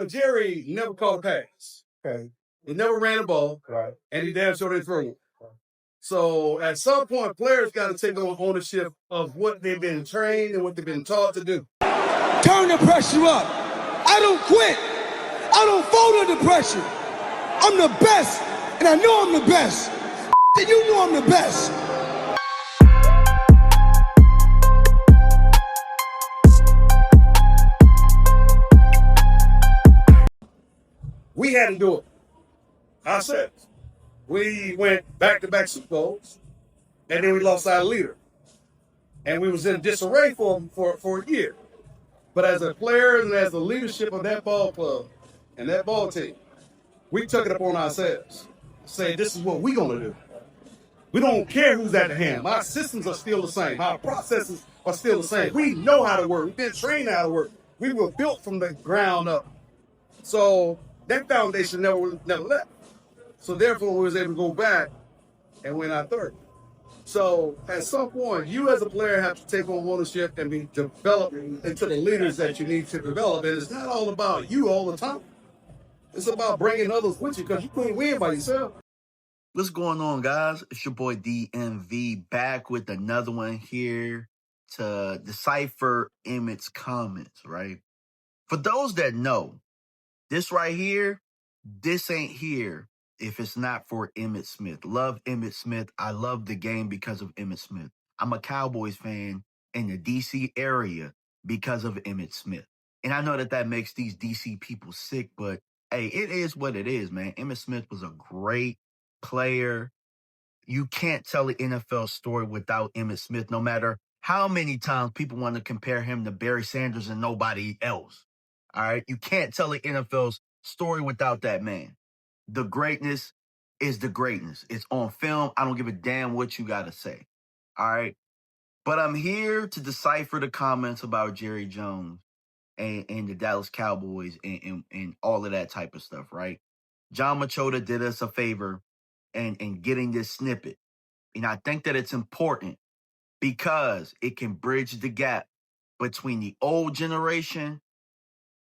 Jerry never caught a pass. Okay. He never ran the ball. Right. And he damn sure didn't throw it. So at some point, players got to take on ownership of what they've been trained and what they've been taught to do. Turn the pressure up. I don't quit. I don't fold under pressure. I'm the best, and I know I'm the best. And you know I'm the best. We had to do it ourselves. We went back-to-back Super Bowls, and then we lost our leader. And we was in disarray for a year. But as a player and as the leadership of that ball club and that ball team, we took it upon ourselves. Say, this is what we're going to do. We don't care who's at the helm. Our systems are still the same. Our processes are still the same. We know how to work. We've been trained how to work. We were built from the ground up. So that foundation never left. So therefore, we was able to go back and win our third. So at some point, you as a player have to take on ownership and be developed into the leaders that you need to develop. And it's not all about you all the time. It's about bringing others with you because you couldn't win by yourself. What's going on, guys? It's your boy DMV back with another one here to decipher Emmitt's comments, right? For those that know, this right here, this ain't here if it's not for Emmitt Smith. Love Emmitt Smith. I love the game because of Emmitt Smith. I'm a Cowboys fan in the DC area because of Emmitt Smith. And I know that makes these DC people sick, but hey, it is what it is, man. Emmitt Smith was a great player. You can't tell the NFL story without Emmitt Smith, no matter how many times people want to compare him to Barry Sanders and nobody else. All right? You can't tell the NFL's story without that man. The greatness is the greatness. It's on film. I don't give a damn what you got to say. All right? But I'm here to decipher the comments about Jerry Jones and the Dallas Cowboys and all of that type of stuff, right? John Machota did us a favor and getting this snippet. And I think that it's important because it can bridge the gap between the old generation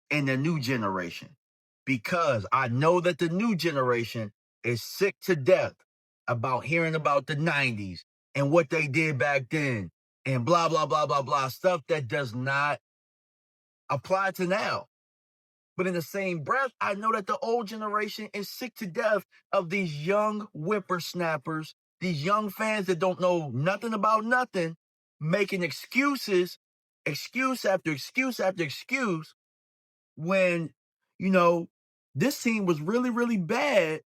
and the new generation. Because I know that the new generation is sick to death about hearing about the 90s and what they did back then and blah, blah, blah, blah, blah, stuff that does not apply to now. But in the same breath, I know that the old generation is sick to death of these young whippersnappers, these young fans that don't know nothing about nothing, making excuses, excuse after excuse after excuse, when, this team was really, really bad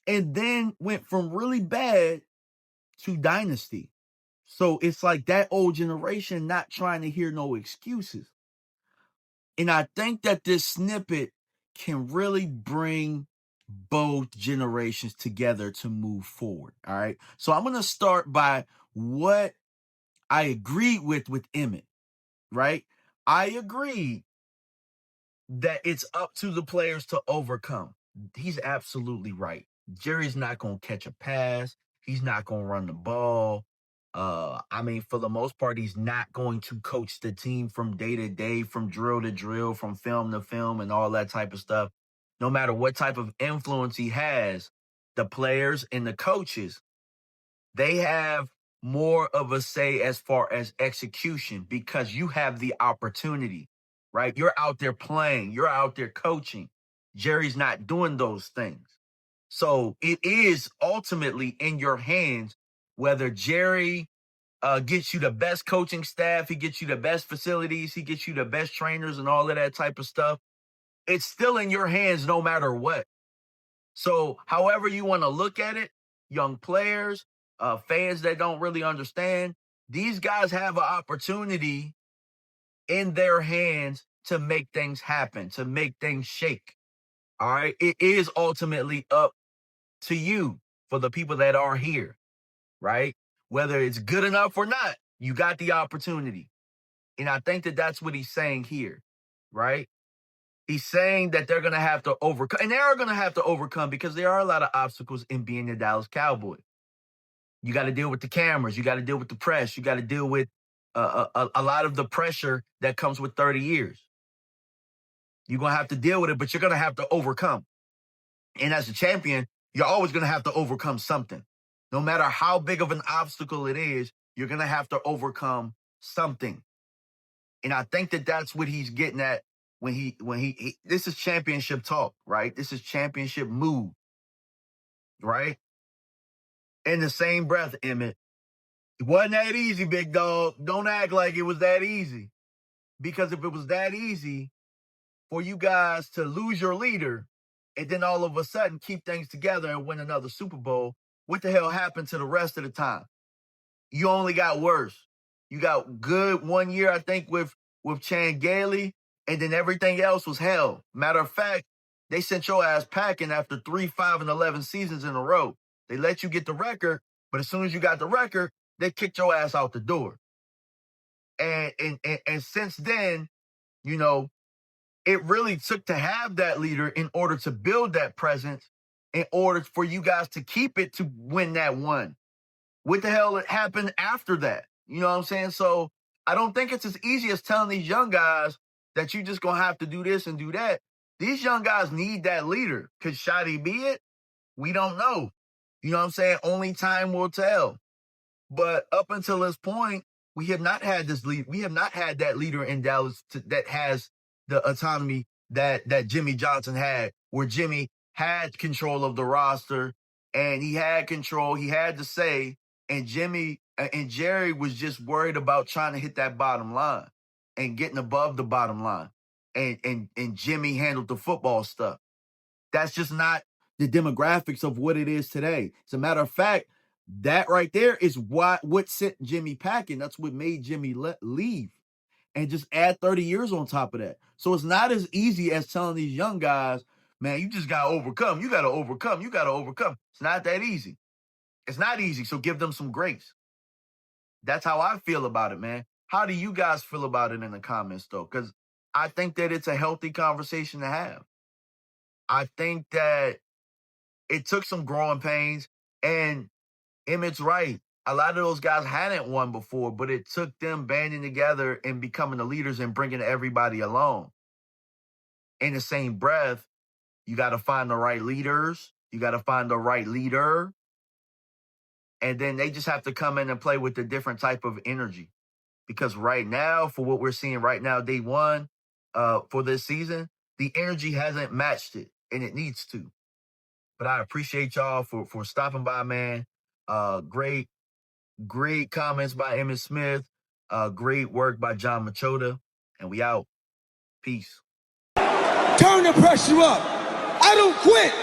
and then went from really bad to dynasty. So it's like that old generation not trying to hear no excuses. And I think that this snippet can really bring both generations together to move forward. All right. So I'm going to start by what I agreed with Emmitt, right? I agreed that it's up to the players to overcome. He's absolutely right. Jerry's not going to catch a pass. He's not going to run the ball. For the most part, he's not going to coach the team from day to day, from drill to drill, from film to film, and all that type of stuff. No matter what type of influence he has, the players and the coaches, they have more of a say as far as execution because you have the opportunity, right? You're out there playing. You're out there coaching. Jerry's not doing those things. So it is ultimately in your hands whether Jerry gets you the best coaching staff, he gets you the best facilities, he gets you the best trainers and all of that type of stuff. It's still in your hands no matter what. So however you want to look at it, young players, fans that don't really understand, these guys have an opportunity in their hands to make things happen, to make things shake. All right. It is ultimately up to you for the people that are here, right? Whether it's good enough or not, you got the opportunity. And I think that that's what he's saying here, right? He's saying that they're going to have to overcome, and they are going to have to overcome because there are a lot of obstacles in being the Dallas Cowboys. You got to deal with the cameras. You got to deal with the press. You got to deal with a lot of the pressure that comes with 30 years. You're going to have to deal with it, but you're going to have to overcome. And as a champion, you're always going to have to overcome something. No matter how big of an obstacle it is, you're going to have to overcome something. And I think that that's what he's getting at when he this is championship talk, right? This is championship mood, right? In the same breath, Emmitt, it wasn't that easy, big dog. Don't act like it was that easy. Because if it was that easy for you guys to lose your leader and then all of a sudden keep things together and win another Super Bowl, what the hell happened to the rest of the time? You only got worse. You got good 1 year, I think, with Chan Gailey, and then everything else was hell. Matter of fact, they sent your ass packing after 3, 5, and 11 seasons in a row. They let you get the record, but as soon as you got the record, they kicked your ass out the door. And since then, you know, it really took to have that leader in order to build that presence, in order for you guys to keep it to win that one. What the hell happened after that? You know what I'm saying? So I don't think it's as easy as telling these young guys that you just going to have to do this and do that. These young guys need that leader. Could Shotty be it? We don't know. You know what I'm saying? Only time will tell. But up until this point, we have not had this lead. We have not had that leader in Dallas that has the autonomy that Jimmy Johnson had, where Jimmy had control of the roster and he had control. He had to say, and Jimmy and Jerry was just worried about trying to hit that bottom line and getting above the bottom line. And Jimmy handled the football stuff. That's just not the demographics of what it is today. As a matter of fact, that right there is what sent Jimmy packing. That's what made Jimmy leave. And just add 30 years on top of that. So it's not as easy as telling these young guys, man, you just got to overcome. You got to overcome. You got to overcome. It's not that easy. It's not easy. So give them some grace. That's how I feel about it, man. How do you guys feel about it in the comments, though? Because I think that it's a healthy conversation to have. I think that it took some growing pains. And Emmitt's right. A lot of those guys hadn't won before, but it took them banding together and becoming the leaders and bringing everybody along. In the same breath, you got to find the right leaders. You got to find the right leader. And then they just have to come in and play with a different type of energy. Because right now, for what we're seeing right now, day one for this season, the energy hasn't matched it, and it needs to. But I appreciate y'all for stopping by, man. Great comments by Emmitt Smith. Great work by John Machota. And we out. Peace. Turn the pressure up. I don't quit.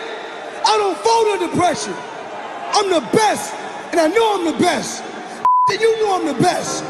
I don't fold under pressure. I'm the best, and I know I'm the best. And you know I'm the best.